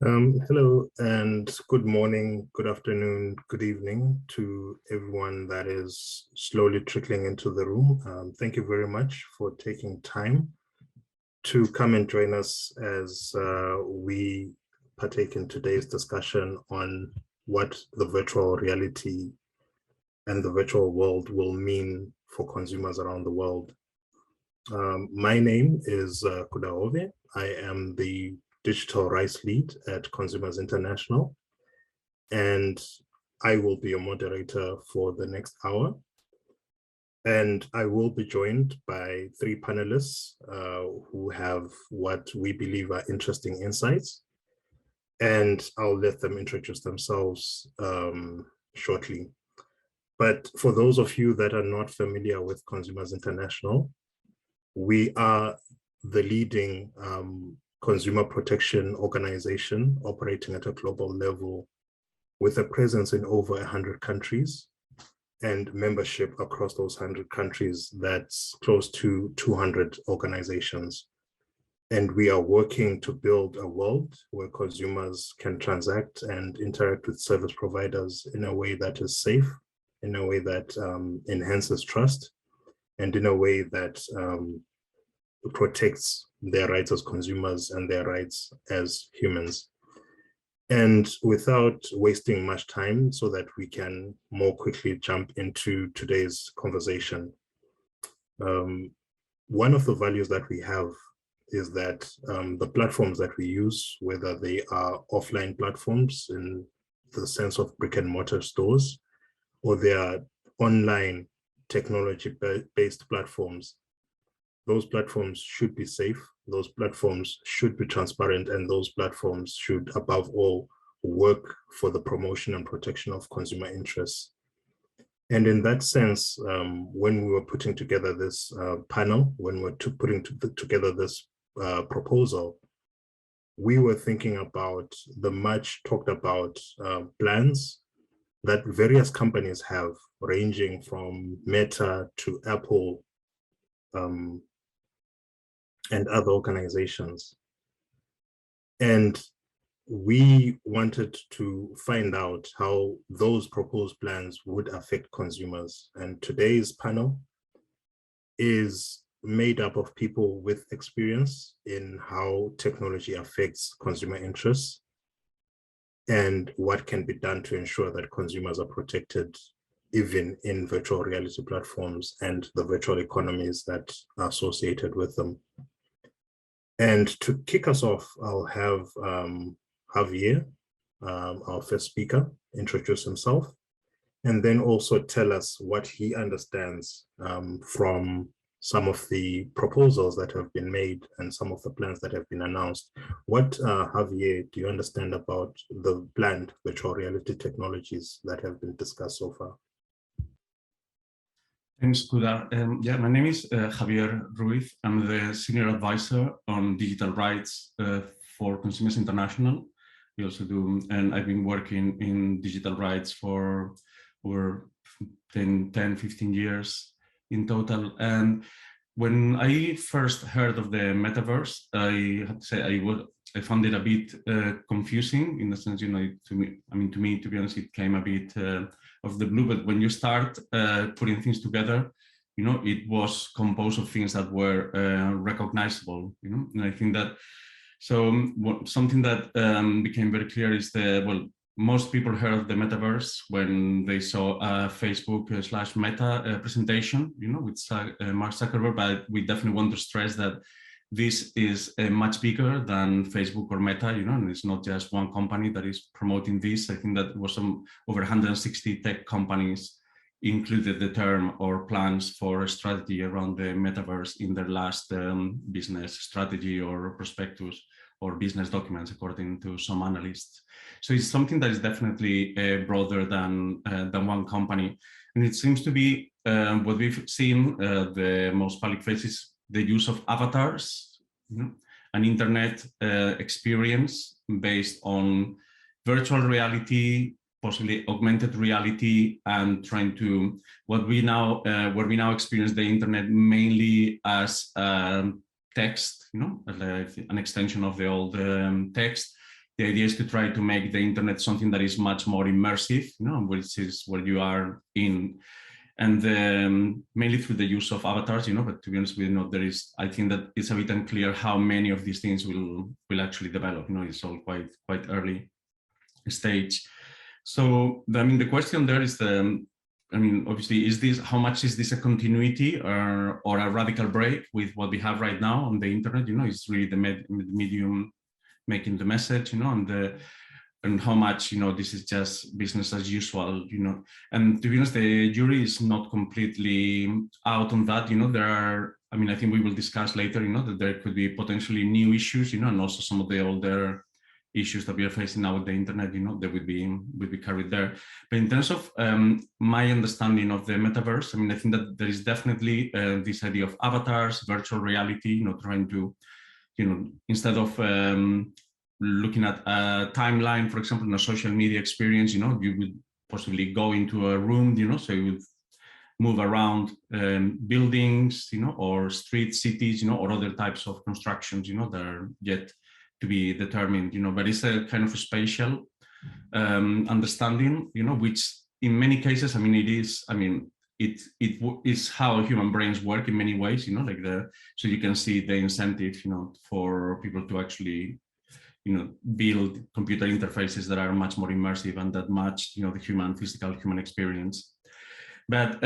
Hello and good morning, good afternoon, good evening to everyone that is slowly trickling into the room. Thank you very much for taking time to come and join us as we partake in today's discussion on what the virtual reality and the virtual world will mean for consumers around the world. My name is Kudaove. I am the Digital Rights Lead at Consumers International, and I will be your moderator for the next hour. And I will be joined by three panelists who have what we believe are interesting insights. And I'll let them introduce themselves shortly. But for those of you that are not familiar with Consumers International, we are the leading consumer protection organization operating at a global level with a presence in over 100 countries and membership across those 100 countries that's close to 200 organizations. And we are working to build a world where consumers can transact and interact with service providers in a way that is safe, in a way that enhances trust, and in a way that protects their rights as consumers and their rights as humans. And without wasting much time so that we can more quickly jump into today's conversation, one of the values that we have is that the platforms that we use, whether they are offline platforms in the sense of brick and mortar stores, or they are online technology-based platforms, those platforms should be safe, those platforms should be transparent, and those platforms should, above all, work for the promotion and protection of consumer interests. And in that sense, when we were putting together this panel, when we were putting together this proposal, we were thinking about the much talked about plans that various companies have, ranging from Meta to Apple, and other organizations. And we wanted to find out how those proposed plans would affect consumers. And today's panel is made up of people with experience in how technology affects consumer interests and what can be done to ensure that consumers are protected even in virtual reality platforms and the virtual economies that are associated with them. And to kick us off, I'll have Javier, our first speaker, introduce himself, and then also tell us what he understands from some of the proposals that have been made and some of the plans that have been announced. What, Javier, do you understand about the planned virtual reality technologies that have been discussed so far? Thanks, Kuda. Yeah, my name is Javier Ruiz. I'm the Senior Advisor on Digital Rights for Consumers International. We also do, and I've been working in digital rights for over 10, 15 years in total. And when I first heard of the metaverse, I have to say I found it a bit confusing in the sense, to me, to be honest, it came a bit of the blue. But when you start putting things together, it was composed of things that were recognizable. And I think that something that became very clear is most people heard of the metaverse when they saw a Facebook/Meta presentation, with Mark Zuckerberg. But we definitely want to stress that this is much bigger than Facebook or Meta, and it's not just one company that is promoting this. I think that it was over 160 tech companies included the term or plans for a strategy around the metaverse in their last business strategy or prospectus or business documents, according to some analysts. So it's something that is definitely broader than one company. And it seems to be what we've seen, the most public phase is the use of avatars, an internet experience based on virtual reality, possibly augmented reality, and trying to where we now experience the internet mainly as text, an extension of the old text, the idea is to try to make the internet something that is much more immersive, which is where you are in, and mainly through the use of avatars, but to be honest, I think that it's a bit unclear how many of these things will actually develop. It's all quite early stage. So, the question there is obviously, how much is this a continuity or a radical break with what we have right now on the internet? It's really the medium making the message, and how much, this is just business as usual, and to be honest, the jury is not completely out on that. There are, I think we will discuss later, that there could be potentially new issues, and also some of the older issues that we are facing now with the internet, that would be carried there. But in terms of my understanding of the metaverse, I think that there is definitely this idea of avatars, virtual reality, trying to, instead of looking at a timeline, for example, in a social media experience, you would possibly go into a room, so you would move around buildings, or street cities, or other types of constructions, that are yet to be determined, but it's a kind of a spatial understanding, which in many cases, it is how human brains work in many ways, so you can see the incentive, for people to actually, build computer interfaces that are much more immersive and that match, the physical human experience. But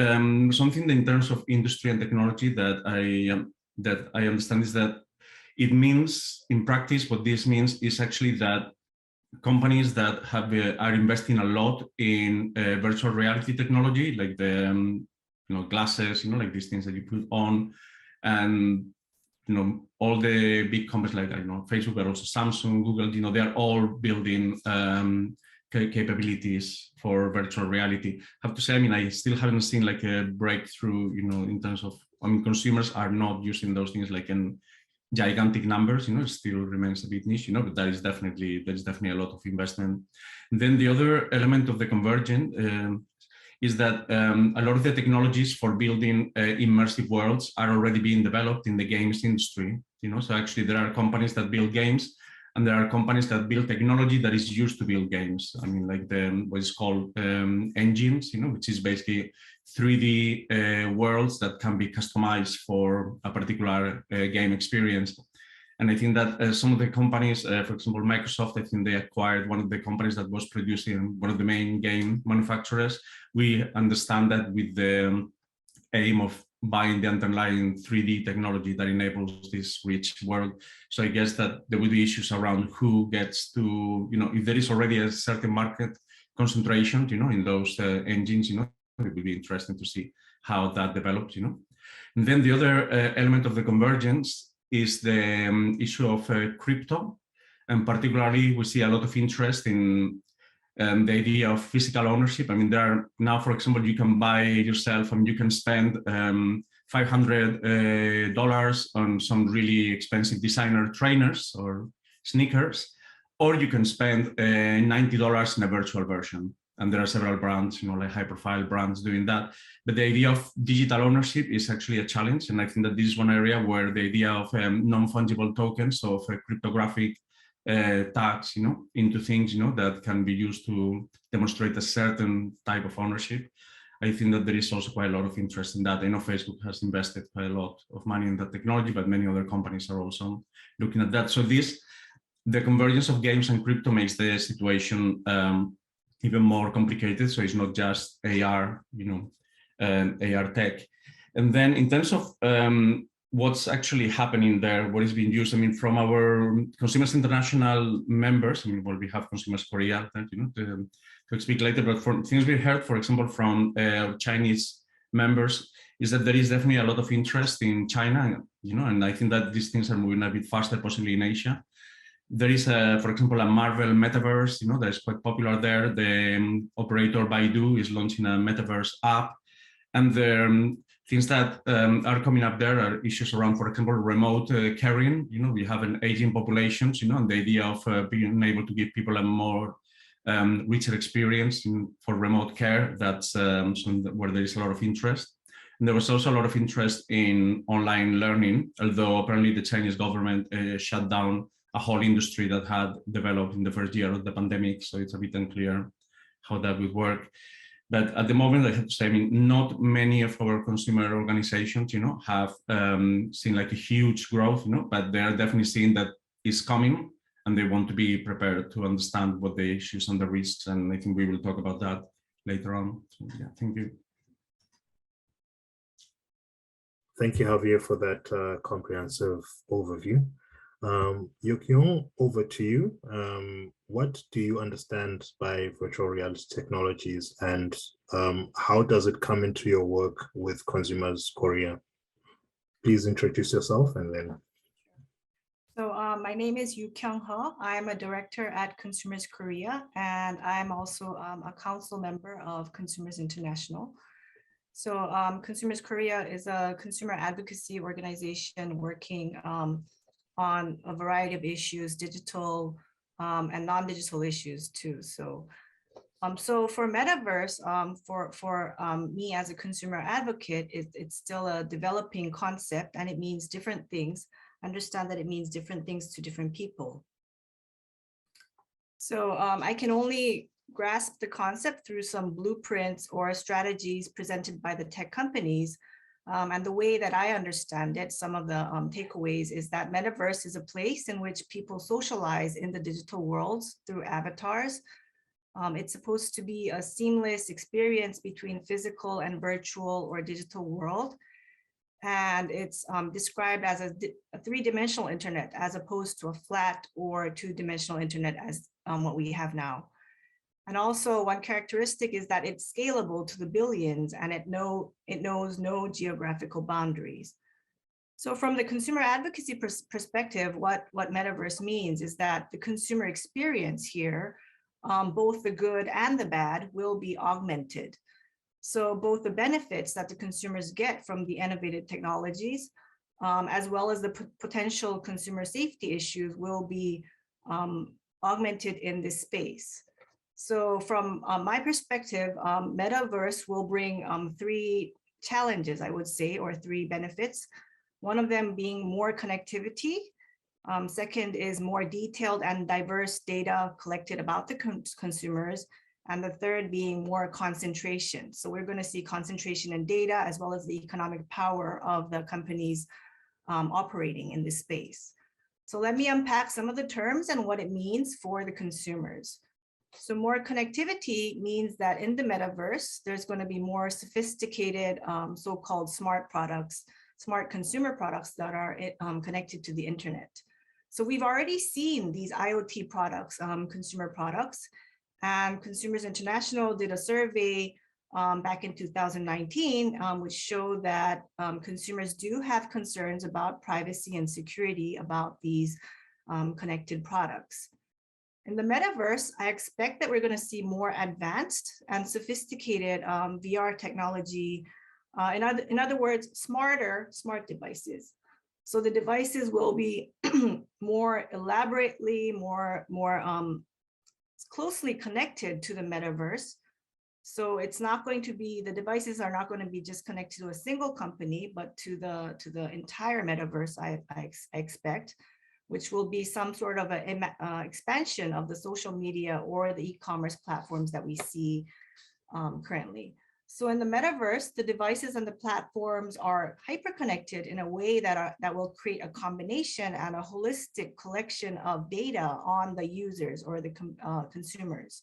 something in terms of industry and technology that I understand is that it means, in practice, what this means is actually that companies that are investing a lot in virtual reality technology, like the glasses, like these things that you put on, and all the big companies like Facebook, but also Samsung, Google, they are all building capabilities for virtual reality. I have to say, I still haven't seen like a breakthrough, in terms of, consumers are not using those things like in gigantic numbers, it still remains a bit niche, but there is definitely a lot of investment. And then the other element of the convergent is that a lot of the technologies for building immersive worlds are already being developed in the games industry, so actually there are companies that build games, and there are companies that build technology that is used to build games. Like what is called engines, which is basically 3D worlds that can be customized for a particular game experience. And I think that some of the companies, for example, Microsoft, I think they acquired one of the companies that was producing one of the main game manufacturers. We understand that with the aim of buying the underlying 3D technology that enables this rich world. So I guess that there will be issues around who gets to, if there is already a certain market concentration, in those engines, it will be interesting to see how that develops, And then the other element of the convergence is the issue of crypto, and particularly we see a lot of interest in the idea of physical ownership. There are now, for example, you can buy yourself, you can spend $500 on some really expensive designer trainers or sneakers, or you can spend $90 in a virtual version. And there are several brands, like high-profile brands doing that. But the idea of digital ownership is actually a challenge. And I think that this is one area where the idea of non-fungible tokens, of cryptographic tags, into things, that can be used to demonstrate a certain type of ownership. I think that there is also quite a lot of interest in that. I know Facebook has invested quite a lot of money in that technology, but many other companies are also looking at that. So the convergence of games and crypto makes the situation even more complicated. So it's not just AR, AR tech. And then in terms of what's actually happening there, what is being used, from our Consumers International members, well, we have Consumers Korea, to speak later, but from things we heard, for example, from Chinese members, is that there is definitely a lot of interest in China, and I think that these things are moving a bit faster, possibly in Asia. There is, for example, a Marvel metaverse, that is quite popular there. The operator Baidu is launching a metaverse app, and the things that are coming up there are issues around, for example, remote caring. We have an aging population, and the idea of being able to give people a more richer experience for remote care. That's where there is a lot of interest. And there was also a lot of interest in online learning, although apparently the Chinese government shut down a whole industry that had developed in the first year of the pandemic. So it's a bit unclear how that would work. But at the moment, I have to say, I mean, not many of our consumer organizations, have seen like a huge growth, but they are definitely seeing that it's coming, and they want to be prepared to understand what the issues and the risks. And I think we will talk about that later on. So, yeah, thank you. Thank you, Javier, for that comprehensive overview. Yukyung, over to you. What do you understand by virtual reality technologies, and how does it come into your work with Consumers Korea? Please introduce yourself and then. So my name is Yu Kyung Ho. I'm a director at Consumers Korea, and I'm also a council member of Consumers International. So Consumers Korea is a consumer advocacy organization working on a variety of issues, digital and non-digital issues too. So, so for metaverse, for me as a consumer advocate, it's still a developing concept, and it means different things. Understand that it means different things to different people. So I can only grasp the concept through some blueprints or strategies presented by the tech companies. And the way that I understand it, some of the takeaways is that metaverse is a place in which people socialize in the digital worlds through avatars. It's supposed to be a seamless experience between physical and virtual or digital world. And it's described as a three-dimensional internet as opposed to a flat or two-dimensional internet as what we have now. And also one characteristic is that it's scalable to the billions, and it knows no geographical boundaries. So from the consumer advocacy perspective, what metaverse means is that the consumer experience here, both the good and the bad, will be augmented. So both the benefits that the consumers get from the innovative technologies, as well as the potential consumer safety issues, will be augmented in this space. So from my perspective, metaverse will bring three challenges, I would say, or three benefits. One of them being more connectivity. Second is more detailed and diverse data collected about the consumers. And the third being more concentration. So we're going to see concentration in data as well as the economic power of the companies operating in this space. So let me unpack some of the terms and what it means for the consumers. So more connectivity means that in the metaverse, there's going to be more sophisticated so-called smart products, smart consumer products that are connected to the internet. So we've already seen these IoT products, consumer products, and Consumers International did a survey back in 2019, which showed that consumers do have concerns about privacy and security about these connected products. In the metaverse, I expect that we're going to see more advanced and sophisticated VR technology. In other words, smart devices. So the devices will be more elaborately, more closely connected to the metaverse. So it's not going to be, the devices are not going to be just connected to a single company, but to the entire metaverse, I expect, which will be some sort of an expansion of the social media or the e-commerce platforms that we see currently. So in the metaverse, the devices and the platforms are hyper-connected in a way that will create a combination and a holistic collection of data on the users or the consumers.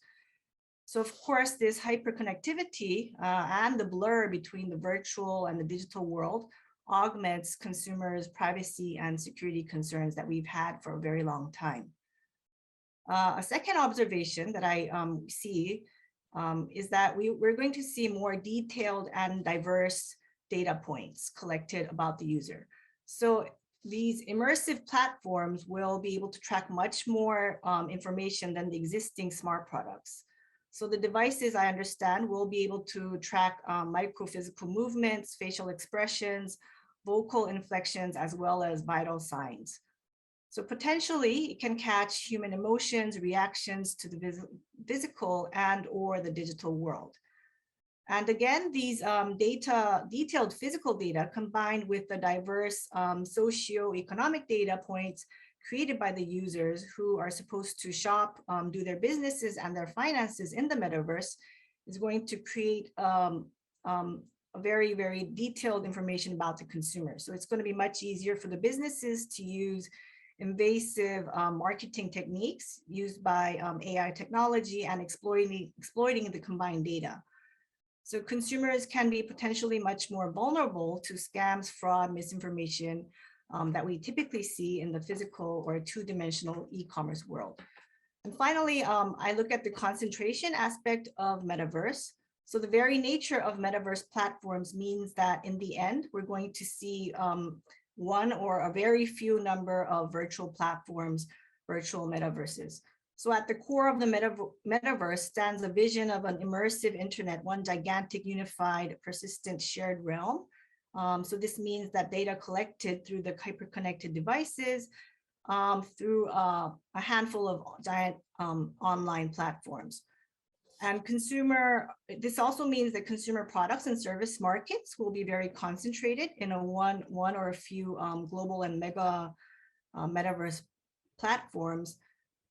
So of course, this hyper-connectivity and the blur between the virtual and the digital world augments consumers' privacy and security concerns that we've had for a very long time. A second observation that I see is that we're going to see more detailed and diverse data points collected about the user. So these immersive platforms will be able to track much more information than the existing smart products. So the devices, I understand, will be able to track micro-physical movements, facial expressions, vocal inflections, as well as vital signs. So potentially it can catch human emotions, reactions to the physical and or the digital world. And again, these detailed physical data combined with the diverse socio-economic data points created by the users who are supposed to shop, do their businesses and their finances in the metaverse, is going to create a very, very detailed information about the consumer. So it's going to be much easier for the businesses to use invasive marketing techniques used by AI technology and exploiting the combined data. So consumers can be potentially much more vulnerable to scams, fraud, misinformation that we typically see in the physical or two-dimensional e-commerce world. And finally, I look at the concentration aspect of metaverse. So the very nature of metaverse platforms means that in the end, we're going to see one or a very few number of virtual platforms, virtual metaverses. So at the core of the metaverse stands a vision of an immersive internet, one gigantic, unified, persistent, shared realm. So this means that data collected through the hyper-connected devices, through a handful of giant online platforms. And this also means that consumer products and service markets will be very concentrated in a one or a few global and mega metaverse platforms.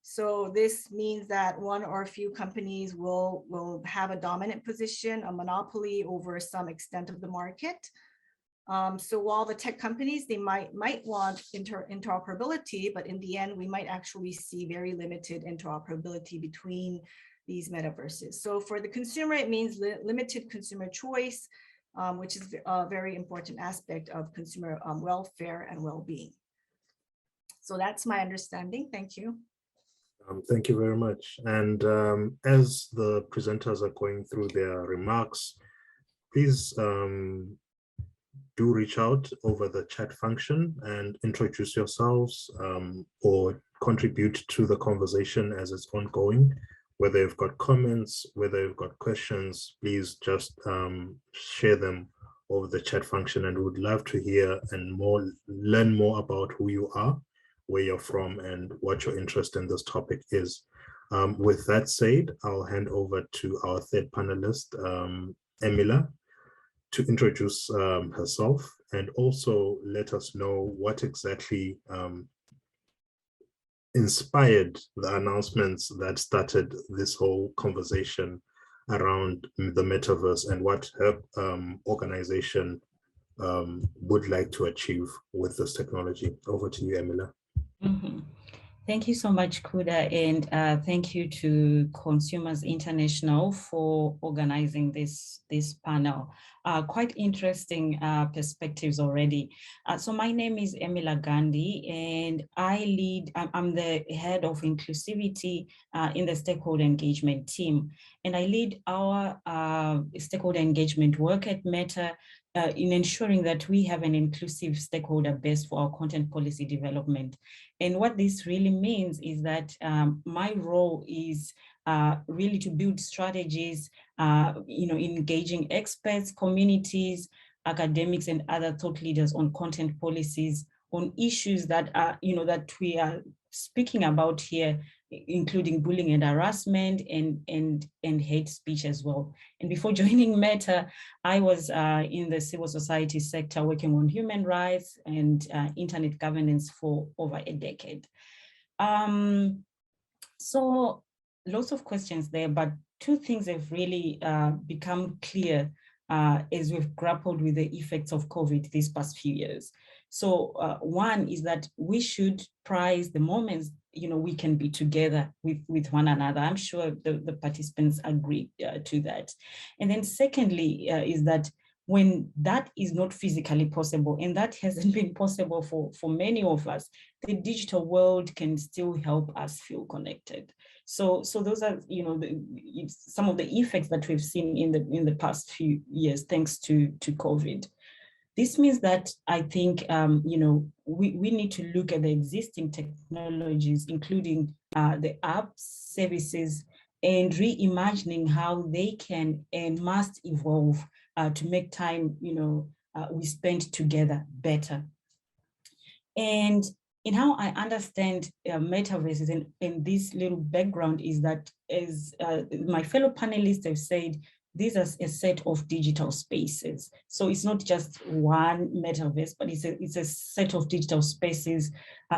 So this means that one or a few companies will have a dominant position, a monopoly over some extent of the market. So while the tech companies, they might want interoperability, but in the end, we might actually see very limited interoperability between these metaverses. So for the consumer, it means limited consumer choice, which is a very important aspect of consumer welfare and well-being. So that's my understanding. Thank you. Thank you very much. And as the presenters are going through their remarks, please do reach out over the chat function and introduce yourselves or contribute to the conversation as it's ongoing. Whether you've got comments, whether you've got questions, please just share them over the chat function, and we would love to hear and learn more about who you are, where you're from, and what your interest in this topic is. With that said, I'll hand over to our third panelist, Emila, to introduce herself and also let us know what exactly inspired the announcements that started this whole conversation around the metaverse and what her organization would like to achieve with this technology. Over to you, Emila. Mm-hmm. Thank you so much, Kuda, and thank you to Consumers International for organizing this panel. Quite interesting perspectives already. So my name is Emila Gandhi, and I'm the head of inclusivity in the stakeholder engagement team. And I lead our stakeholder engagement work at Meta in ensuring that we have an inclusive stakeholder base for our content policy development. And what this really means is that my role is really to build strategies, engaging experts, communities, academics, and other thought leaders on content policies, on issues that are, that we are speaking about here, including bullying and harassment and hate speech as well. And before joining Meta, I was in the civil society sector working on human rights and internet governance for over a decade. So lots of questions there, but two things have really become clear as we've grappled with the effects of COVID these past few years. So one is that we should prize the moments we can be together with one another. I'm sure the participants agree to that. And then secondly is that when that is not physically possible, and that hasn't been possible for many of us, the digital world can still help us feel connected. So those are some of the effects that we've seen in the past few years thanks to COVID. This means that I think we need to look at the existing technologies, including the apps, services, and reimagining how they can and must evolve to make time we spend together better. And in how I understand metaverses and this little background is that, as my fellow panelists have said, these are a set of digital spaces. So it's not just one metaverse, but it's a set of digital spaces,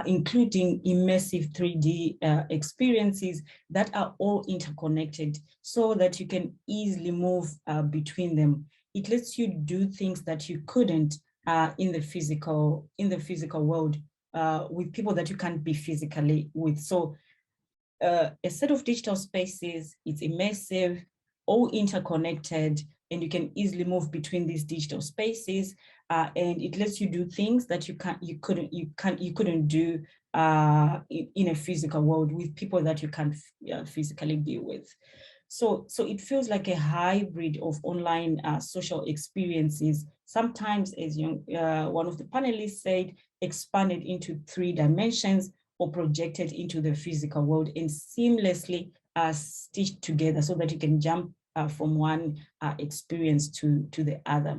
including immersive 3D experiences that are all interconnected so that you can easily move between them. It lets you do things that you couldn't in the physical world with people that you can't be physically with. So a set of digital spaces, it's immersive, all interconnected, and you can easily move between these digital spaces, and it lets you do things that you couldn't do in a physical world with people that you can't physically be with. So it feels like a hybrid of online social experiences, sometimes, as one of the panelists said, expanded into 3 dimensions or projected into the physical world and seamlessly stitched together so that you can jump from one experience to the other.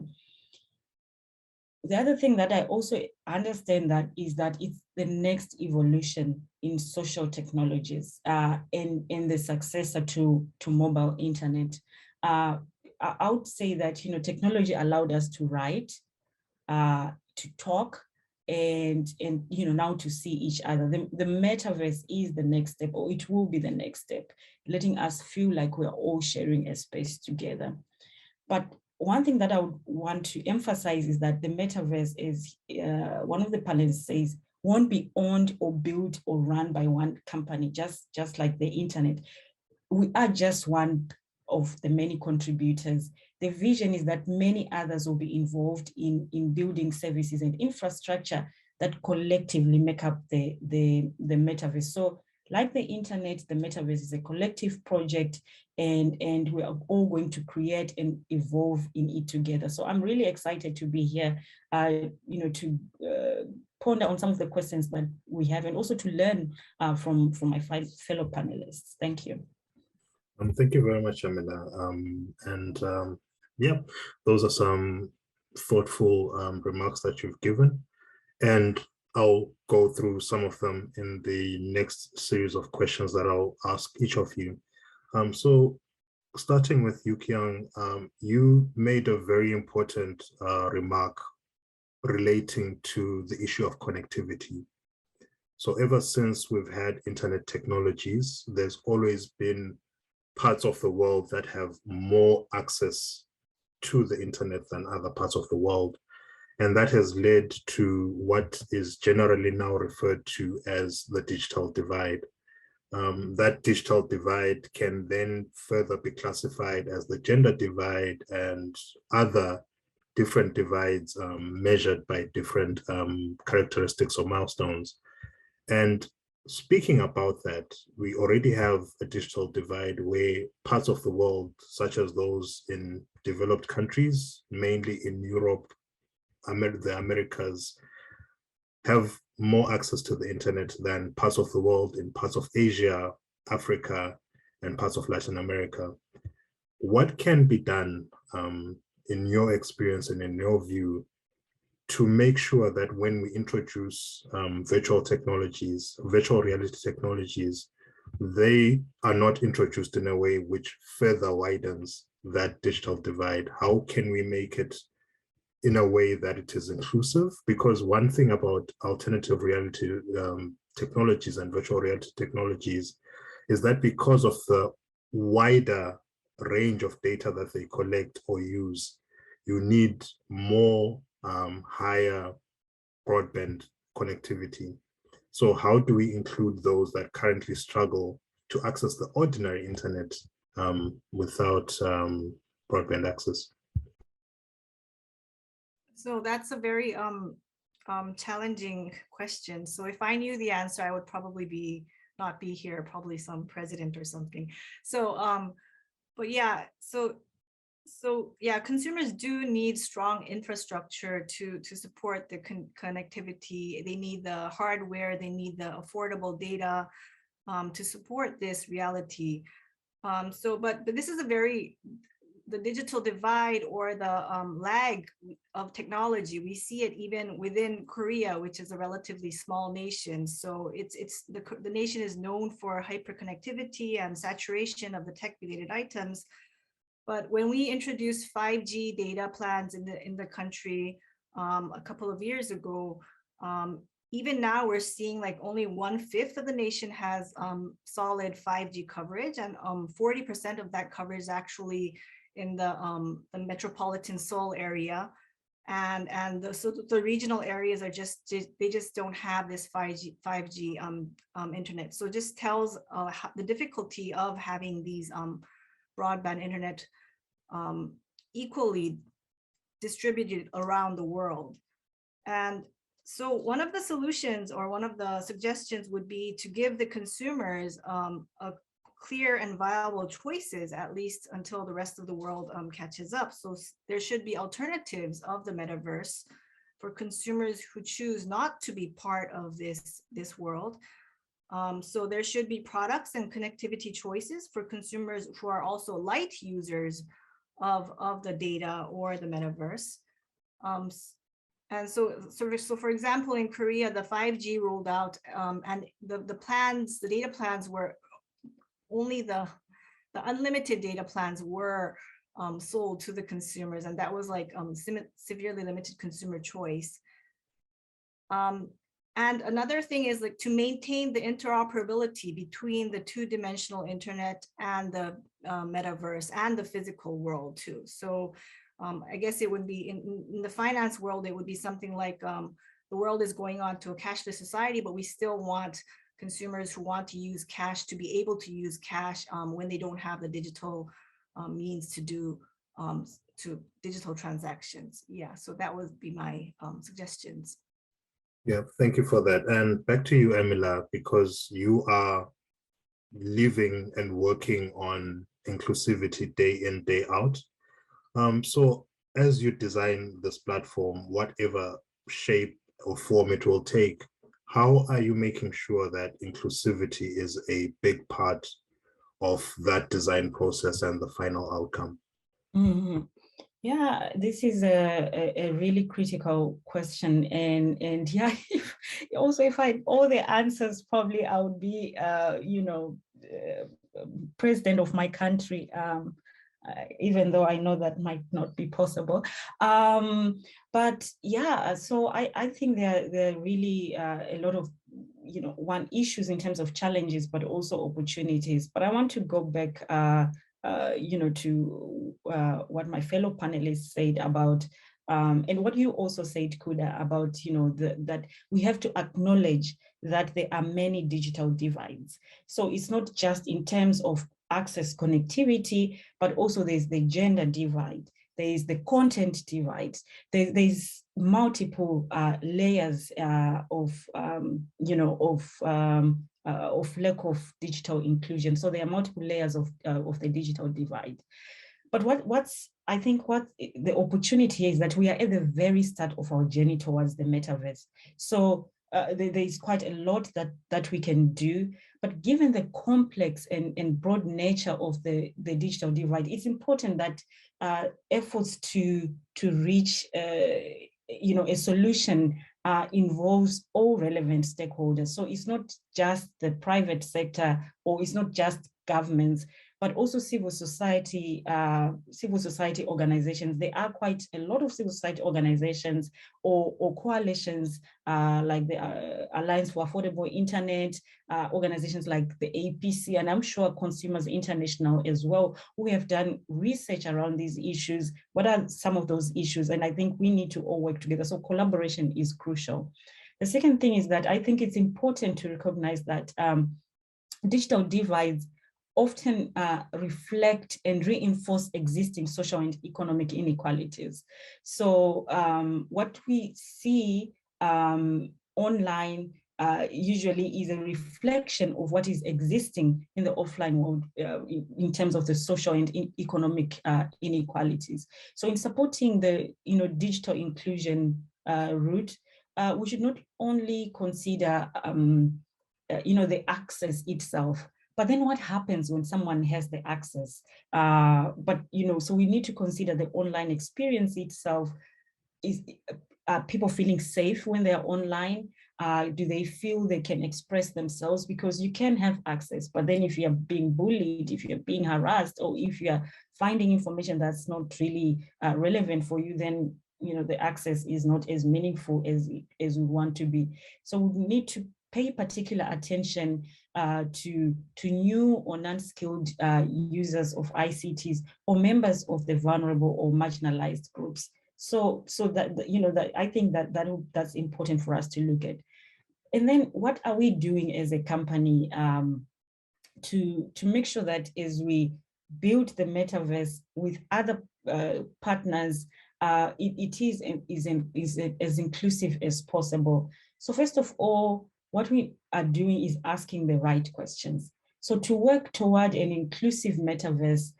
The other thing that I also understand that is that it's the next evolution in social technologies and the successor to mobile internet. I would say that technology allowed us to write, to talk, and now to see each other. The metaverse is the next step, or it will be the next step, letting us feel like we're all sharing a space together. But one thing that I would want to emphasize is that the metaverse is, one of the panelists says, won't be owned or built or run by one company, just like the internet. We are just one of the many contributors. The vision is that many others will be involved in building services and infrastructure that collectively make up the metaverse. So like the internet, the metaverse is a collective project, and we are all going to create and evolve in it together. So I'm really excited to be here, to ponder on some of the questions that we have, and also to learn from my fellow panelists. Thank you. Thank you very much, Amila. Yeah, those are some thoughtful remarks that you've given, and I'll go through some of them in the next series of questions that I'll ask each of you. So starting with Yukiang, you made a very important remark relating to the issue of connectivity. So ever since we've had internet technologies, there's always been parts of the world that have more access to the internet than other parts of the world. And that has led to what is generally now referred to as the digital divide. That digital divide can then further be classified as the gender divide and other different divides measured by different characteristics or milestones. And speaking about that, we already have a digital divide where parts of the world, such as those in developed countries, mainly in Europe, the Americas, have more access to the internet than parts of the world in parts of Asia, Africa, and parts of Latin America. What can be done in your experience and in your view to make sure that when we introduce virtual reality technologies, they are not introduced in a way which further widens that digital divide? How can we make it in a way that it is inclusive? Because one thing about alternative reality technologies and virtual reality technologies is that because of the wider range of data that they collect or use, you need more higher broadband connectivity. So how do we include those that currently struggle to access the ordinary internet without broadband access? So that's a very challenging question. So if I knew the answer, I would probably not be here, probably some president or something. So, but yeah, so yeah, consumers do need strong infrastructure to support the connectivity. They need the hardware, they need the affordable data to support this reality. But this is the digital divide or the lag of technology. We see it even within Korea, which is a relatively small nation. So the nation is known for hyperconnectivity and saturation of the tech-related items. But when we introduced 5G data plans in the country a couple of years ago, even now we're seeing like only 1/5 of the nation has solid 5G coverage, and 40% of that coverage is actually in the metropolitan Seoul area. And so the regional areas are they just don't have this 5G internet. So it just tells the difficulty of having these broadband internet equally distributed around the world. And so one of the solutions or one of the suggestions would be to give the consumers a clear and viable choices, at least until the rest of the world catches up. So there should be alternatives of the metaverse for consumers who choose not to be part of this world. So there should be products and connectivity choices for consumers who are also light users of the data or the metaverse. And so for example, in Korea, the 5G rolled out, and the data plans were only the unlimited data plans were sold to the consumers, and that was like severely limited consumer choice. And another thing is like to maintain the interoperability between the two-dimensional internet and the metaverse and the physical world too. So I guess it would be in the finance world, it would be something like the world is going on to a cashless society, but we still want consumers who want to use cash to be able to use cash when they don't have the digital means to do digital transactions. Yeah, so that would be my suggestions. Yeah, thank you for that. And back to you, Emila, because you are living and working on inclusivity day in, day out. So as you design this platform, whatever shape or form it will take, how are you making sure that inclusivity is a big part of that design process and the final outcome? Mm-hmm. Yeah, this is a really critical question, and yeah, if I had all the answers, probably I would be, president of my country. Even though I know that might not be possible. But yeah, so I think there are really a lot of, issues in terms of challenges, but also opportunities. But I want to go back, to what my fellow panelists said about, and what you also said, Kuda, about, that we have to acknowledge that there are many digital divides. So it's not just in terms of access connectivity, but also there's the gender divide, there is the content divide, there's multiple layers of lack of digital inclusion. So there are multiple layers of the digital divide. But what's I think what the opportunity is that we are at the very start of our journey towards the metaverse. So there is quite a lot that we can do, but given the complex and broad nature of the digital divide, it's important that efforts to reach a solution involves all relevant stakeholders. So it's not just the private sector, or it's not just governments, but also civil society organizations. There are quite a lot of civil society organizations or coalitions like the Alliance for Affordable Internet, organizations like the APC, and I'm sure Consumers International as well, who have done research around these issues. What are some of those issues? And I think we need to all work together. So collaboration is crucial. The second thing is that I think it's important to recognize that digital divides often reflect and reinforce existing social and economic inequalities. So what we see online usually is a reflection of what is existing in the offline world in terms of the social and economic inequalities. So in supporting the digital inclusion route, we should not only consider the access itself, but then what happens when someone has the access? So we need to consider the online experience itself. people feeling safe when they're online? Do they feel they can express themselves? Because you can have access, but then if you're being bullied, if you're being harassed, or if you're finding information that's not really relevant for you, then the access is not as meaningful as we want to be. So we need to pay particular attention to new or non-skilled users of ICTs or members of the vulnerable or marginalized groups. So that that I think that's important for us to look at. And then what are we doing as a company to make sure that as we build the metaverse with other partners, it is as inclusive as possible. So first of all, what we are doing is asking the right questions. So to work toward an inclusive metaverse,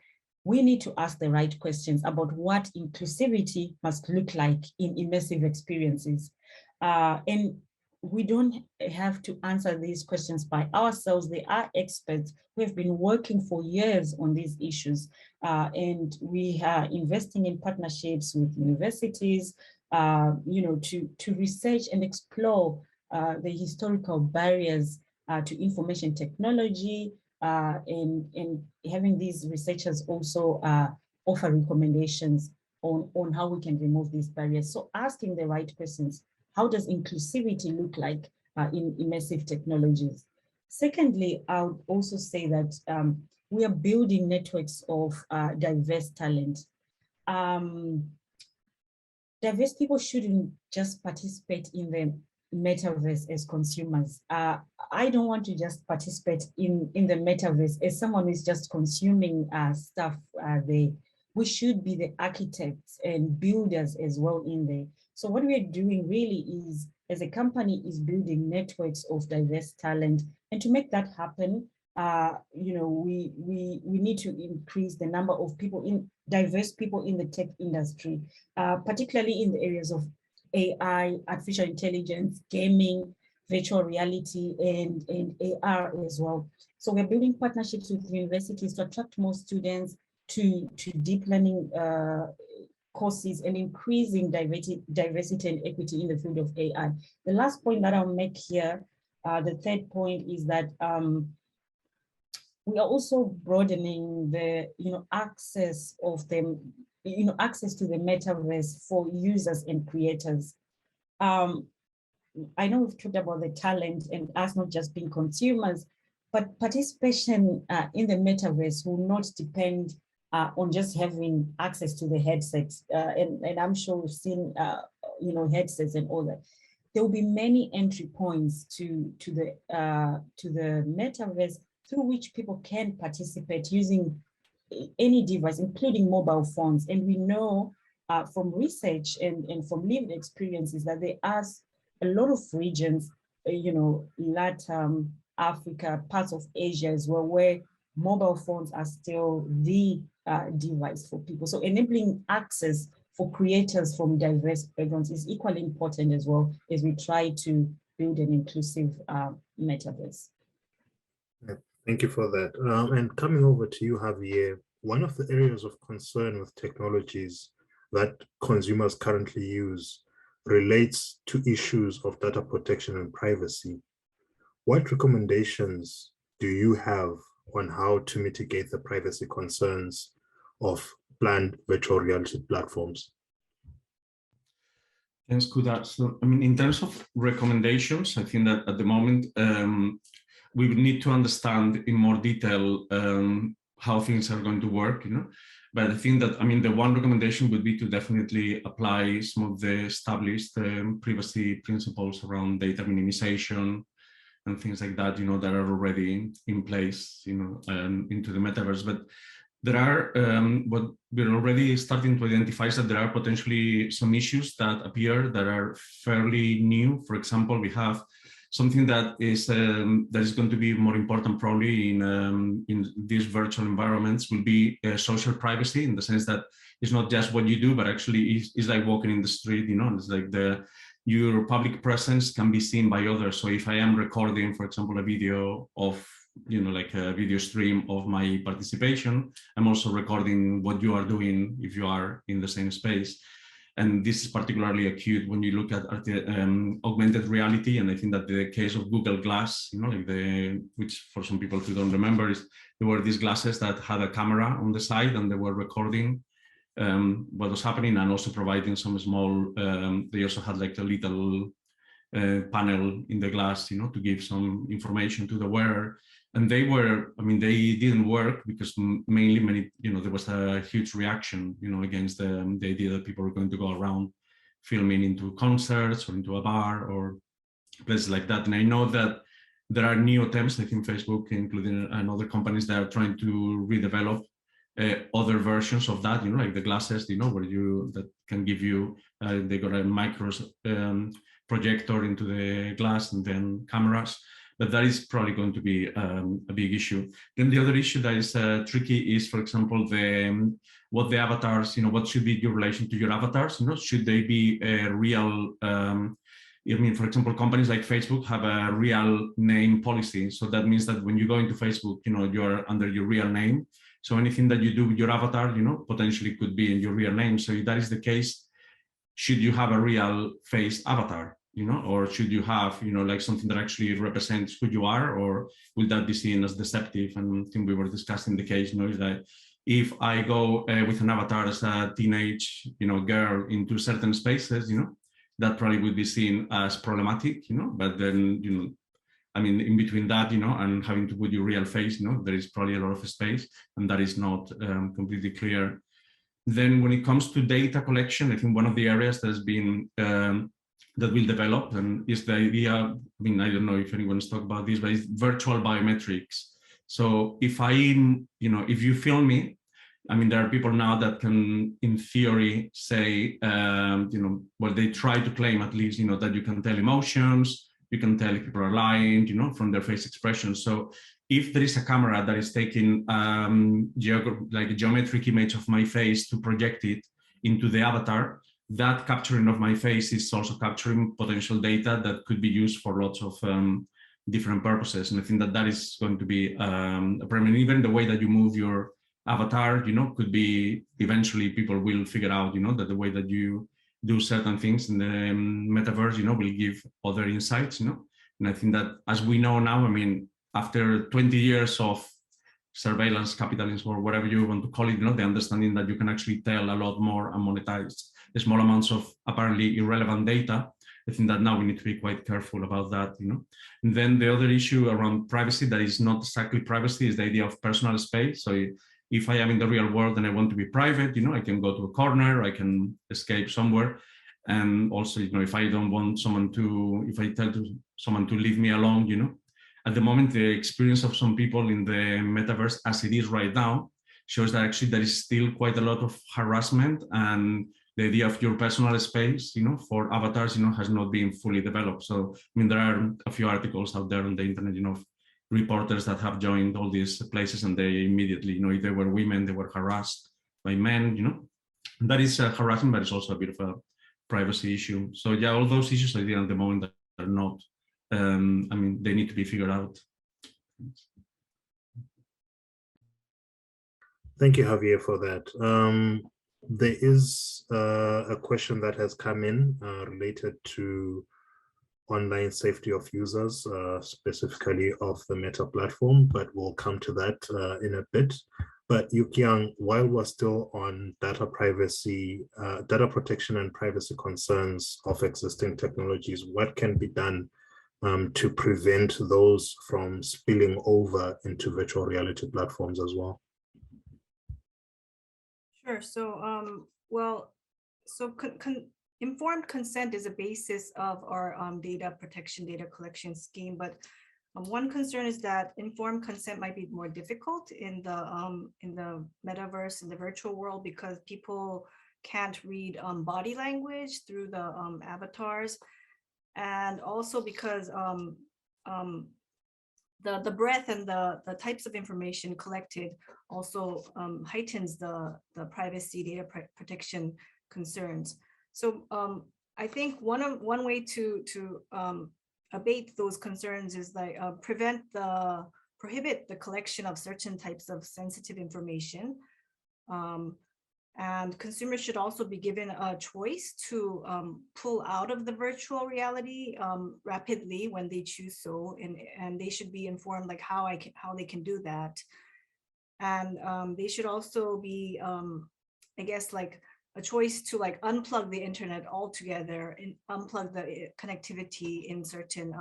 we need to ask the right questions about what inclusivity must look like in immersive experiences. And we don't have to answer these questions by ourselves. There are experts who have been working for years on these issues. And we are investing in partnerships with universities, to research and explore the historical barriers to information technology, and having these researchers also offer recommendations on how we can remove these barriers. So asking the right questions. How does inclusivity look like in immersive technologies? Secondly, I would also say that we are building networks of diverse talent. Diverse people shouldn't just participate in the metaverse as consumers. I don't want to just participate in the metaverse as someone who's just consuming stuff there. We should be the architects and builders as well in there. So what we're doing really is, as a company, is building networks of diverse talent. And to make that happen, we need to increase the number of diverse people in the tech industry, particularly in the areas of AI, artificial intelligence, gaming, virtual reality, and AR as well. So we're building partnerships with universities to attract more students to deep learning courses and increasing diversity and equity in the field of AI. The last point that I'll make here, the third point, is that we are also broadening the access of them, access to the metaverse for users and creators. I know we've talked about the talent and us not just being consumers, but participation in the metaverse will not depend on just having access to the headsets. And I'm sure we've seen, headsets and all that. There will be many entry points to the metaverse through which people can participate using any device, including mobile phones. And we know from research and from lived experiences that there are a lot of regions, Latin, Africa, parts of Asia as well, where mobile phones are still the device for people. So enabling access for creators from diverse backgrounds is equally important as well as we try to build an inclusive metaverse. Thank you for that. And coming over to you, Javier, one of the areas of concern with technologies that consumers currently use relates to issues of data protection and privacy. What recommendations do you have on how to mitigate the privacy concerns of planned virtual reality platforms? Thanks, Kuda. So, in terms of recommendations, I think that at the moment, we would need to understand in more detail how things are going to work, But I think that, the one recommendation would be to definitely apply some of the established privacy principles around data minimization and things like that, that are already in place, into the metaverse. But there are, what we're already starting to identify is that there are potentially some issues that appear that are fairly new. For example, we have something that is going to be more important probably in these virtual environments will be social privacy, in the sense that it's not just what you do, but actually it's like walking in the street, it's like your public presence can be seen by others. So if I am recording, for example, a video of, like a video stream of my participation, I'm also recording what you are doing if you are in the same space. And this is particularly acute when you look at augmented reality. And I think that the case of Google Glass, like which for some people who don't remember, is there were these glasses that had a camera on the side and they were recording what was happening, and also providing some small, they also had like a little panel in the glass, to give some information to the wearer. And they were, they didn't work because mainly there was a huge reaction, against the idea that people were going to go around filming into concerts or into a bar or places like that. And I know that there are new attempts, I think Facebook, including and other companies, that are trying to redevelop other versions of that, like the glasses, where that can give you, they got a micro projector into the glass and then cameras. But that is probably going to be a big issue. Then the other issue that is tricky is, for example, what the avatars, what should be your relation to your avatars? Should they be a real, for example, companies like Facebook have a real name policy. So that means that when you go into Facebook, you're under your real name. So anything that you do with your avatar, potentially could be in your real name. So if that is the case, should you have a real face avatar? Or should you have, like something that actually represents who you are, or will that be seen as deceptive? And I think we were discussing the case, is that if I go with an avatar as a teenage, girl into certain spaces, that probably would be seen as problematic, but then, in between that, and having to put your real face, there is probably a lot of space, and that is not completely clear. Then when it comes to data collection, I think one of the areas that's been that will develop and is the idea, I don't know if anyone's talked about this, but it's virtual biometrics. So if if you film me, there are people now that can, in theory, say, they try to claim at least, that you can tell emotions, you can tell if people are lying, from their face expressions. So if there is a camera that is taking like a geometric image of my face to project it into the avatar, that capturing of my face is also capturing potential data that could be used for lots of different purposes. And I think that that is going to be a problem. Even the way that you move your avatar, could be, eventually people will figure out, that the way that you do certain things in the metaverse, will give other insights, And I think that, as we know now, after 20 years of surveillance capitalism, or whatever you want to call it, the understanding that you can actually tell a lot more and monetize small amounts of apparently irrelevant data. I think that now we need to be quite careful about that, And then the other issue around privacy that is not exactly privacy is the idea of personal space. So if I am in the real world and I want to be private, I can go to a corner, I can escape somewhere. And also, if I don't want if I tell someone to leave me alone, at the moment, the experience of some people in the metaverse as it is right now shows that actually there is still quite a lot of harassment, and the idea of your personal space, for avatars, has not been fully developed. So, there are a few articles out there on the internet, of reporters that have joined all these places, and they immediately, if they were women, they were harassed by men, That is harassment, but it's also a bit of a privacy issue. So yeah, all those issues I think at the moment are not, they need to be figured out. Thank you, Javier, for that. There is a question that has come in related to online safety of users, specifically of the Meta platform, but we'll come to that in a bit. But Yukiang, while we're still on data privacy, data protection and privacy concerns of existing technologies, what can be done to prevent those from spilling over into virtual reality platforms as well? Sure. So, informed consent is a basis of our data protection, data collection scheme. But one concern is that informed consent might be more difficult in the metaverse, in the virtual world, because people can't read body language through the avatars, and also because the breadth and the types of information collected also heightens the privacy data protection concerns. So I think one way to abate those concerns is like prohibit the collection of certain types of sensitive information, And consumers should also be given a choice to pull out of the virtual reality rapidly when they choose so, and they should be informed like how they can do that. And they should also be, I guess, like a choice to like unplug the internet altogether and unplug the connectivity in certain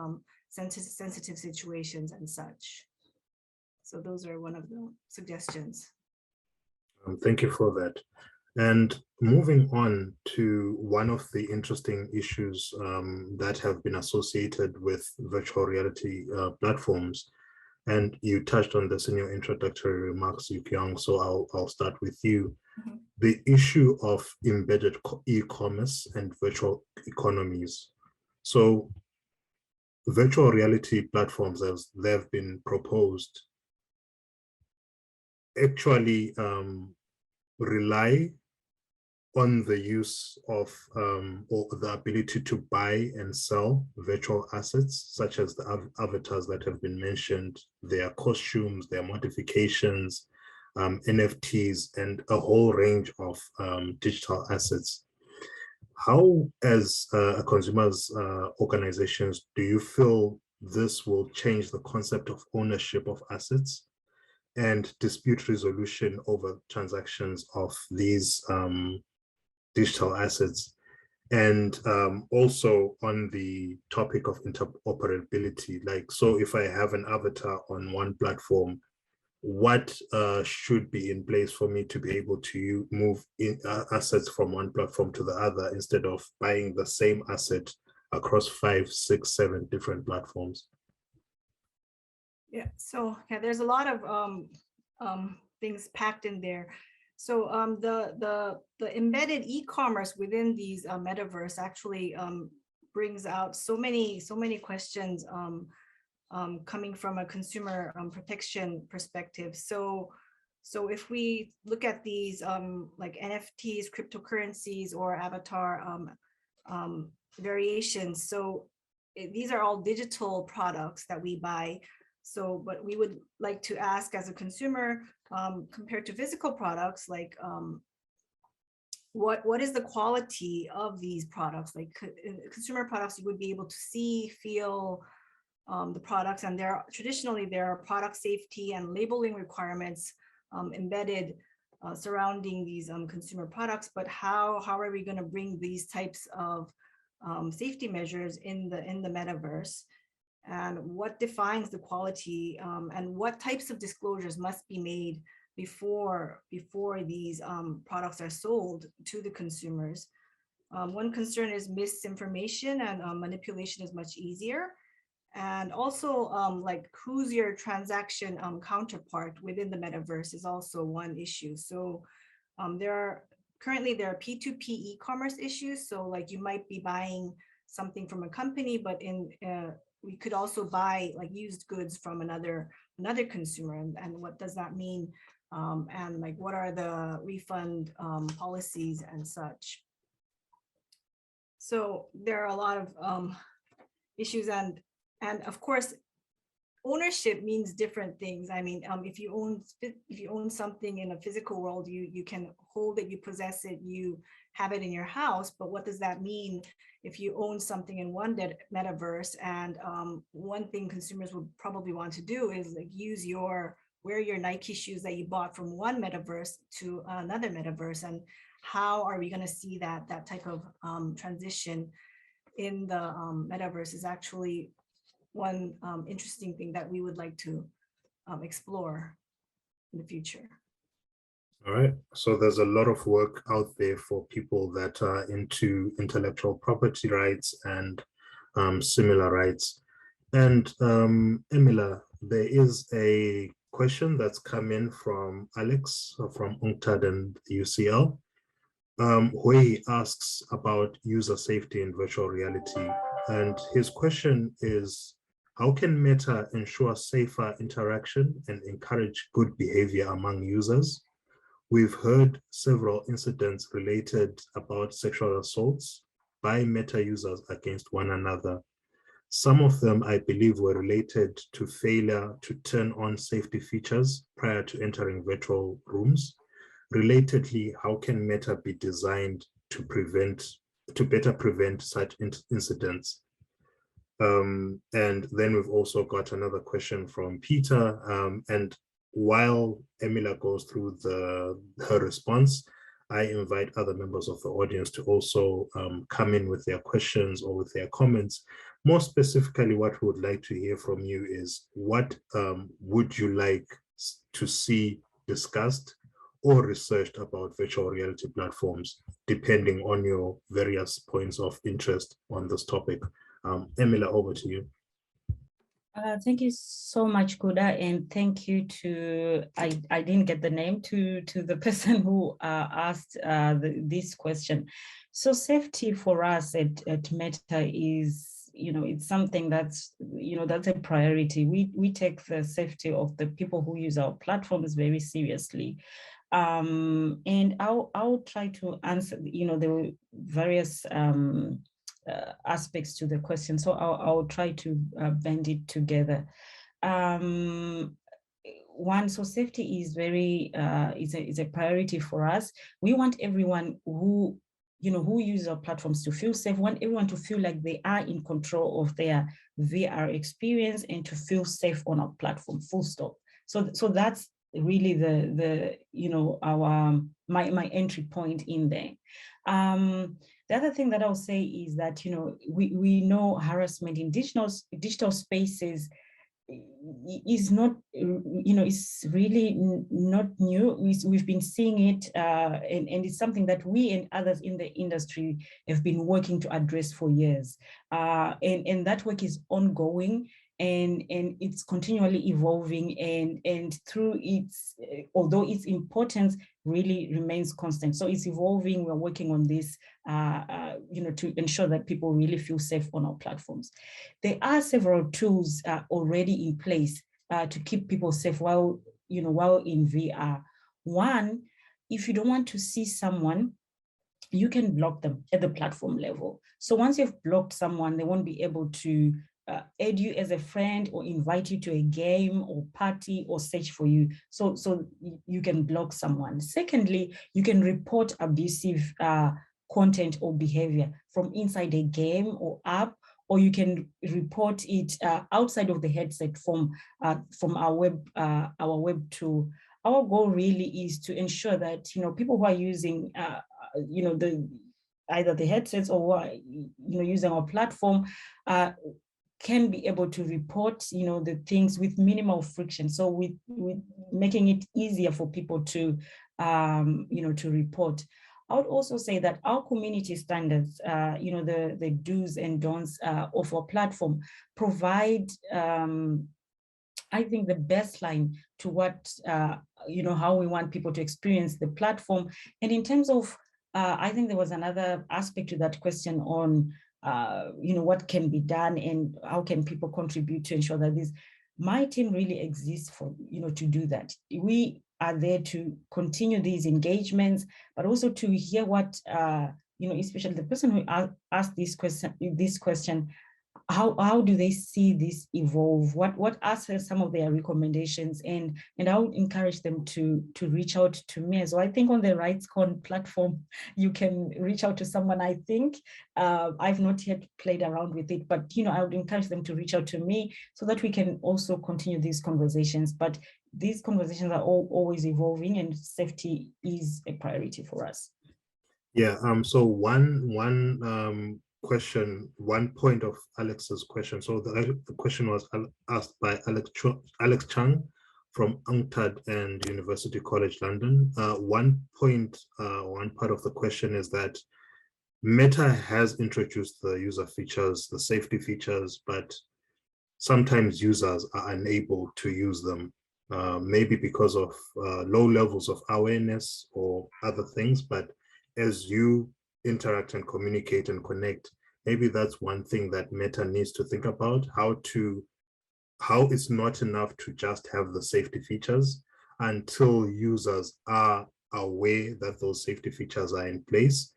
sensitive situations and such. So those are one of the suggestions. Thank you for that. And moving on to one of the interesting issues that have been associated with virtual reality platforms, and you touched on this in your introductory remarks, Yukyong, so I'll start with you. Mm-hmm. The issue of embedded e-commerce and virtual economies. So virtual reality platforms, as they've been proposed, actually rely on the use of or the ability to buy and sell virtual assets, such as the avatars that have been mentioned, their costumes, their modifications, NFTs, and a whole range of digital assets. How, as consumers organizations, do you feel this will change the concept of ownership of assets and dispute resolution over transactions of these digital assets? And also on the topic of interoperability, like, so if I have an avatar on one platform, what should be in place for me to be able to move in, assets from one platform to the other instead of buying the same asset across 5, 6, 7 different platforms? Yeah, so yeah, there's a lot of things packed in there. So the embedded e-commerce within these metaverse actually brings out so many questions coming from a consumer protection perspective. So if we look at these like NFTs, cryptocurrencies, or avatar variations, so these are all digital products that we buy. So, but we would like to ask as a consumer, compared to physical products, like what is the quality of these products? Like consumer products, you would be able to see, feel the products, and traditionally there are product safety and labeling requirements embedded surrounding these consumer products. But how are we going to bring these types of safety measures in the metaverse? And what defines the quality, and what types of disclosures must be made before these products are sold to the consumers? One concern is misinformation, and manipulation is much easier. And also, like, who's your transaction counterpart within the metaverse is also one issue. So currently there are P2P e-commerce issues. So like you might be buying something from a company, but we could also buy like used goods from another consumer, and what does that mean? And like, what are the refund policies and such? So there are a lot of issues, and of course, ownership means different things. I mean, if you own something in a physical world, you can hold it, you possess it, you have it in your house. But what does that mean if you own something in one metaverse? And one thing consumers would probably want to do is like wear your Nike shoes that you bought from one metaverse to another metaverse. And how are we going to see that type of transition in the metaverse is actually one interesting thing that we would like to explore in the future. All right, so there's a lot of work out there for people that are into intellectual property rights and similar rights. And Emila, there is a question that's come in from Alex from UNCTAD and UCL, where he asks about user safety in virtual reality. And his question is, how can Meta ensure safer interaction and encourage good behavior among users? We've heard several incidents related about sexual assaults by Meta users against one another. Some of them, I believe, were related to failure to turn on safety features prior to entering virtual rooms, relatedly, how can Meta be designed to better prevent such incidents? And then we've also got another question from Peter. And while Emila goes through her response, I invite other members of the audience to also come in with their questions or with their comments. More specifically, what we would like to hear from you is what would you like to see discussed or researched about virtual reality platforms, depending on your various points of interest on this topic. Emila, over to you. Thank you so much, Kuda, and thank you to, I didn't get the name, to the person who asked this question. So safety for us at Meta is, it's something that's, that's a priority. We take the safety of the people who use our platforms very seriously. And I'll try to answer, the various aspects to the question. So I'll try to bend it together. One, so safety is very, is a priority for us. We want everyone who use our platforms to feel safe. We want everyone to feel like they are in control of their VR experience and to feel safe on our platform, full stop. So that's really my entry point in there. The other thing that I'll say is that, we know harassment in digital spaces is not, it's really not new. We've been seeing it, and it's something that we and others in the industry have been working to address for years. And that work is ongoing. And it's continually evolving, and through its, although its importance really remains constant. So it's evolving. We're working on this, to ensure that people really feel safe on our platforms. There are several tools already in place to keep people safe while in VR. One, if you don't want to see someone, you can block them at the platform level. So once you've blocked someone, they won't be able to add you as a friend or invite you to a game or party or search for you. So you can block someone. Secondly, you can report abusive content or behavior from inside a game or app, or you can report it outside of the headset from our web tool. Our goal really is to ensure that people who are using either the headsets or who are using our platform can be able to report, the things with minimal friction. So with making it easier for people to, to report. I would also say that our community standards, the do's and don'ts of our platform provide, I think, the baseline to what, how we want people to experience the platform. And in terms of, I think there was another aspect to that question on, what can be done and how can people contribute to ensure that this. My team really exists for, to do that. We are there to continue these engagements, but also to hear what, especially the person who asked this question, how do they see this evolve? What are some of their recommendations? And I would encourage them to reach out to me as well. I think on the RightsCon platform, you can reach out to someone. I think I've not yet played around with it, but I would encourage them to reach out to me so that we can also continue these conversations. But these conversations are always evolving, and safety is a priority for us. Yeah. So one question, one point of Alex's question. So the question was asked by Alex Chang from UNCTAD and University College London. One part of the question is that Meta has introduced the user features, the safety features, but sometimes users are unable to use them, maybe because of low levels of awareness or other things. But as you interact and communicate and connect, maybe that's one thing that Meta needs to think about, how it's not enough to just have the safety features until users are aware that those safety features are in place,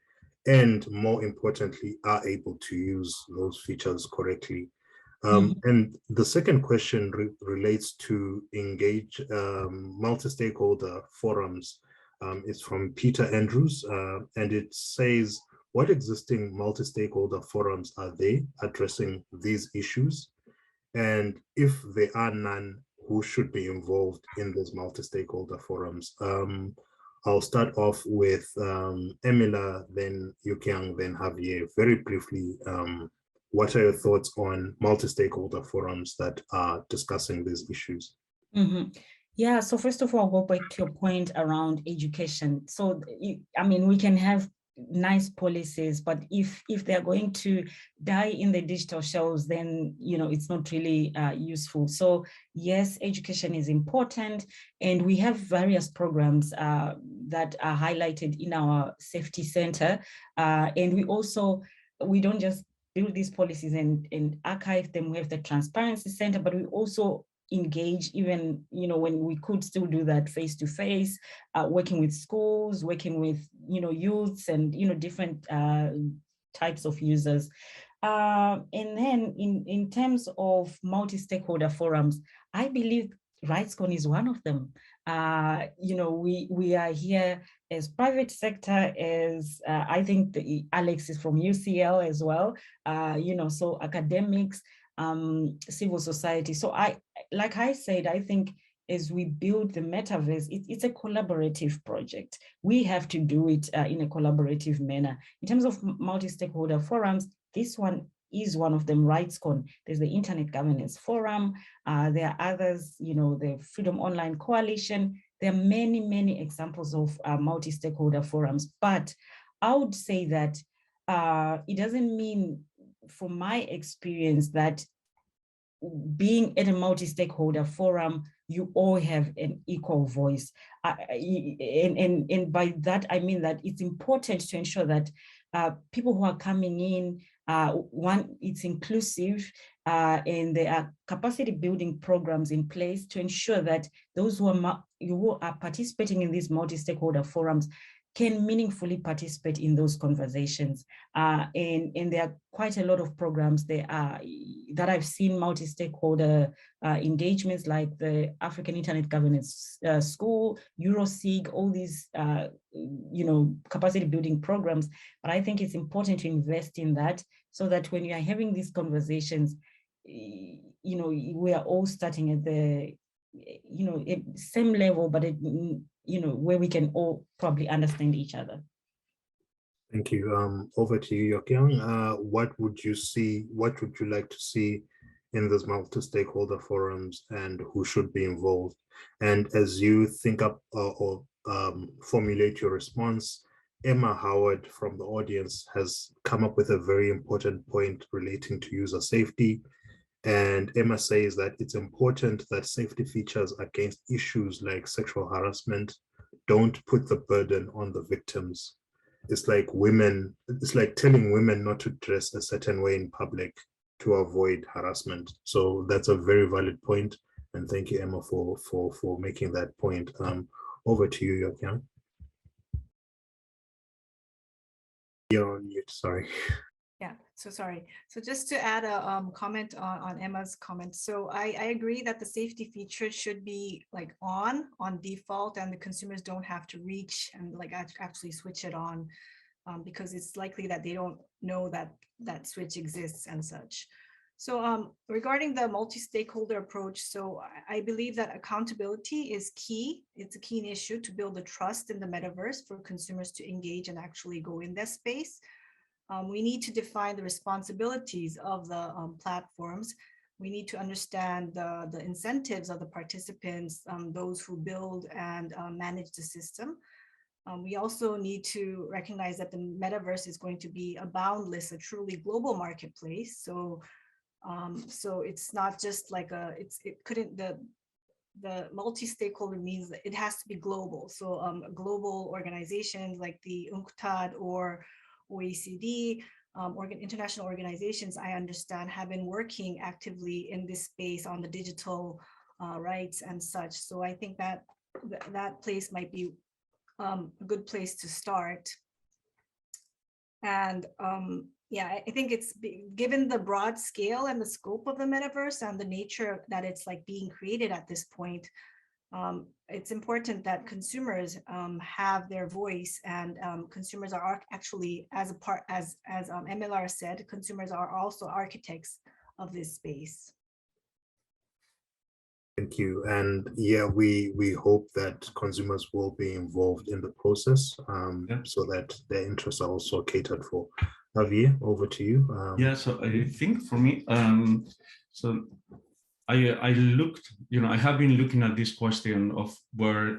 and more importantly, are able to use those features correctly. And the second question relates to engage multi-stakeholder forums. It's from Peter Andrews, and it says, what existing multi-stakeholder forums are they addressing these issues? And if there are none, who should be involved in those multi-stakeholder forums? I'll start off with Emila, then Yukiang, then Javier. Very briefly, what are your thoughts on multi-stakeholder forums that are discussing these issues? Yeah, so first of all, go back to your point around education. So, I mean, we can have nice policies, but if they're going to die in the digital shelves, then, you know, it's not really useful. So yes, education is important, and we have various programs that are highlighted in our safety center. And we don't just build these policies and archive them. We have the transparency center, but we also engage, even, you know, when we could still do that face to face, working with schools, working with, you know, youths and, you know, different types of users. And then in terms of multi-stakeholder forums, I believe RightsCon is one of them. You know, we are here as private sector, as I think Alex is from UCL as well, you know, so academics, civil society. So like I said, I think as we build the metaverse, it's a collaborative project. We have to do it in a collaborative manner. In terms of multi-stakeholder forums, this one is one of them, RightsCon. There's the Internet Governance Forum. There are others, you know, the Freedom Online Coalition. There are many, many examples of multi-stakeholder forums. But I would say that it doesn't mean, from my experience, that being at a multi-stakeholder forum, you all have an equal voice. And by that, I mean that it's important to ensure that people who are coming in, one, it's inclusive, and there are capacity building programs in place to ensure that those who are participating in these multi-stakeholder forums can meaningfully participate in those conversations. And there are quite a lot of programs there that I've seen, multi-stakeholder engagements, like the African Internet Governance School, EuroSig, all these you know, capacity building programs. But I think it's important to invest in that, so that when you are having these conversations, you know, we are all starting at the, you know, same level, but you know, where we can all probably understand each other. Thank you. Over to you, Yokyang. What would you like to see in those multi-stakeholder forums, and who should be involved? And as you think up or formulate your response, Emma Howard from the audience has come up with a very important point relating to user safety. And Emma says that it's important that safety features against issues like sexual harassment don't put the burden on the victims. It's like telling women not to dress a certain way in public to avoid harassment. So that's a very valid point. And thank you, Emma, for making that point. Over to you, Yokyang. You're on mute, sorry. Yeah, so sorry. So just to add a comment on Emma's comment. So I agree that the safety feature should be like on default, and the consumers don't have to reach and like actually switch it on, because it's likely that they don't know that that switch exists and such. So regarding the multi-stakeholder approach, so I believe that accountability is key. It's a key issue to build the trust in the metaverse for consumers to engage and actually go in that space. We need to define the responsibilities of the platforms. We need to understand the incentives of the participants, those who build and manage the system. We also need to recognize that the metaverse is going to be a boundless, a truly global marketplace. So it's not just like the multi-stakeholder means that it has to be global. So global organizations like the UNCTAD or OECD, international organizations, I understand, have been working actively in this space on the digital rights and such. So I think that that place might be a good place to start. And yeah, I think it's given the broad scale and the scope of the metaverse and the nature that it's like being created at this point, it's important that consumers have their voice, and consumers are actually, as MLR said, consumers are also architects of this space. Thank you. And yeah, we hope that consumers will be involved in the process so that their interests are also catered for. Javier, over to you. Yeah, so I think for me, so I looked, I have been looking at this question of where,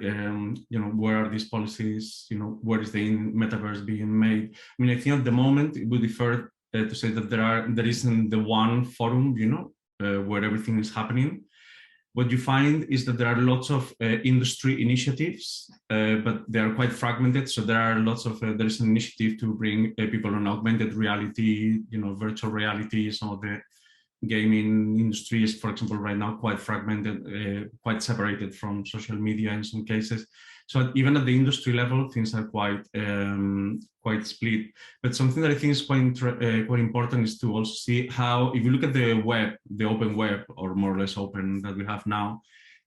where are these policies, where is the metaverse being made? I mean, I think at the moment it would be fair to say that there isn't the one forum, where everything is happening. What you find is that there are lots of industry initiatives, but they are quite fragmented. So there are lots of, there is an initiative to bring people on augmented reality, virtual reality. Some of the gaming industry is, for example, right now quite fragmented, quite separated from social media in some cases. So even at the industry level, things are quite split. But something that I think is quite important is to also see how, if you look at the web, the open web, or more or less open that we have now,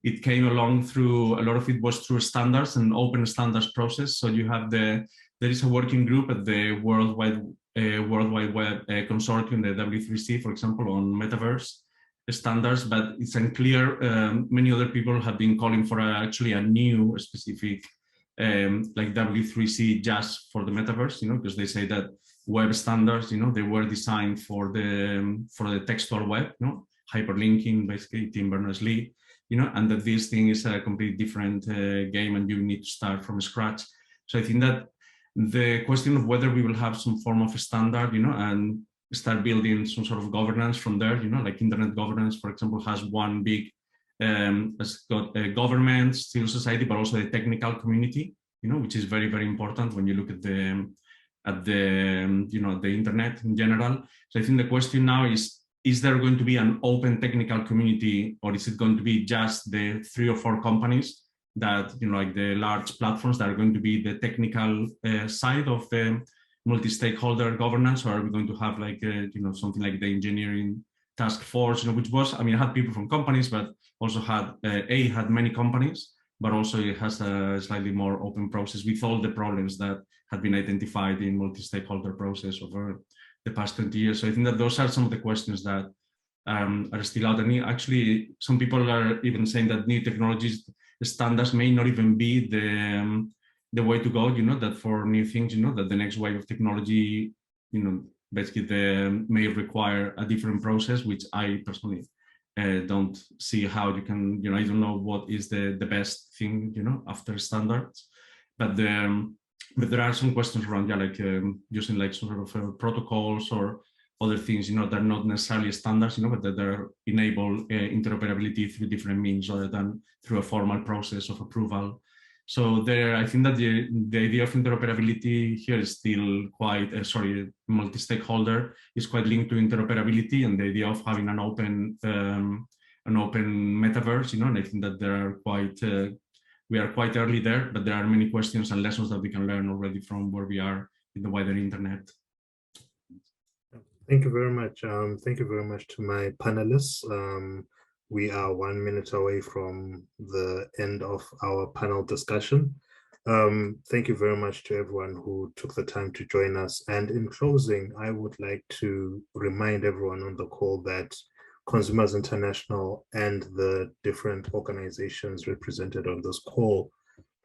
it came along through, a lot of it was through standards and open standards process. So you have there is a working group at the World Wide Web consortium, the W3C, for example, on metaverse standards, but it's unclear. Many other people have been calling for actually a new specific like W3C just for the metaverse, because they say that web standards, they were designed for the textual web, hyperlinking, basically Tim Berners-Lee, and that this thing is a completely different game, and you need to start from scratch. So I think that the question of whether we will have some form of a standard, and start building some sort of governance from there, like internet governance, for example, has one big, it's got government, civil society, but also the technical community, which is very, very important when you look at the internet in general. So I think the question now is there going to be an open technical community, or is it going to be just the 3 or 4 companies that, like the large platforms that are going to be the technical side of the multi-stakeholder governance, or are we going to have like, something like the engineering task force, which was, I mean, it had people from companies, but also had, had many companies, but also it has a slightly more open process with all the problems that had been identified in multi-stakeholder process over the past 20 years. So I think that those are some of the questions that are still out. And actually, some people are even saying that new technologies standards may not even be the way to go, that for new things, that the next wave of technology, basically may require a different process, which I personally don't see how you can, I don't know what is the best thing, after standards, but there are some questions around, like using like some sort of protocols or other things, that are not necessarily standards, but that are enable interoperability through different means rather than through a formal process of approval. So there, I think that the idea of interoperability here is still quite, multi-stakeholder is quite linked to interoperability and the idea of having an open metaverse, and I think that there are we are quite early there, but there are many questions and lessons that we can learn already from where we are in the wider internet. Thank you very much. Thank you very much to my panelists. We are 1 minute away from the end of our panel discussion. Thank you very much to everyone who took the time to join us. And in closing, I would like to remind everyone on the call that Consumers International and the different organizations represented on this call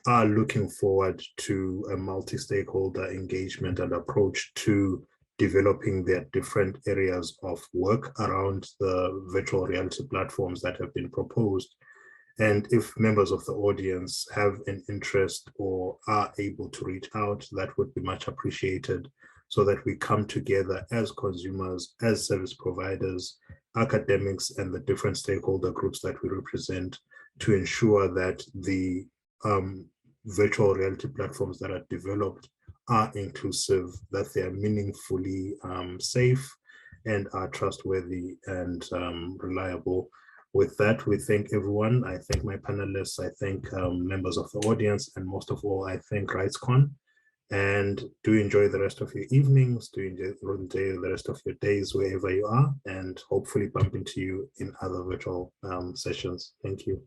are looking forward to a multi-stakeholder engagement and approach to developing their different areas of work around the virtual reality platforms that have been proposed. And if members of the audience have an interest or are able to reach out, that would be much appreciated, so that we come together as consumers, as service providers, academics, and the different stakeholder groups that we represent to ensure that the virtual reality platforms that are developed are inclusive, that they are meaningfully safe and are trustworthy and reliable. With that, we thank everyone. I thank my panelists, I thank members of the audience, and most of all, I thank RightsCon. And do enjoy the rest of your evenings, do enjoy the rest of your days wherever you are, and hopefully bump into you in other virtual sessions. Thank you.